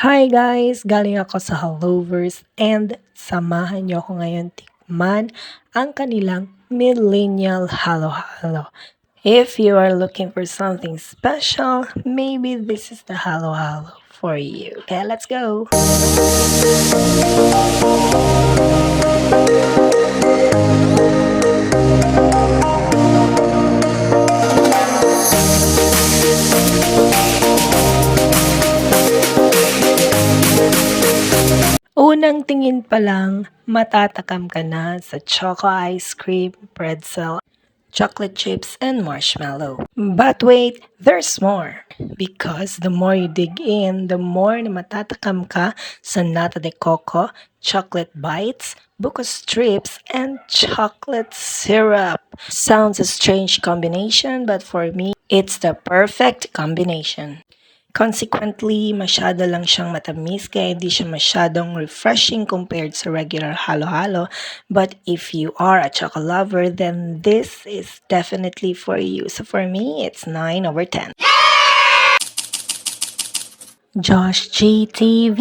Hi guys! Galing ako sa Helloverse and samahan niyo ako ngayon tikman ang kanilang Millennial Halo-Halo. If you are looking for something special, maybe this is the Halo-Halo for you. Okay, let's go! Unang tingin pa lang, matatakam ka na sa choco ice cream, pretzel, chocolate chips, and marshmallow. But wait, there's more. Because the more you dig in, the more na matatakam ka sa nata de coco, chocolate bites, buko strips, and chocolate syrup. Sounds a strange combination, but for me, it's the perfect combination. Consequently, masyado lang siyang matamis kaya hindi siya masyadong refreshing compared sa regular halo-halo. But if you are a choco lover, then this is definitely for you. So for me, it's 9/10. Josh GTV!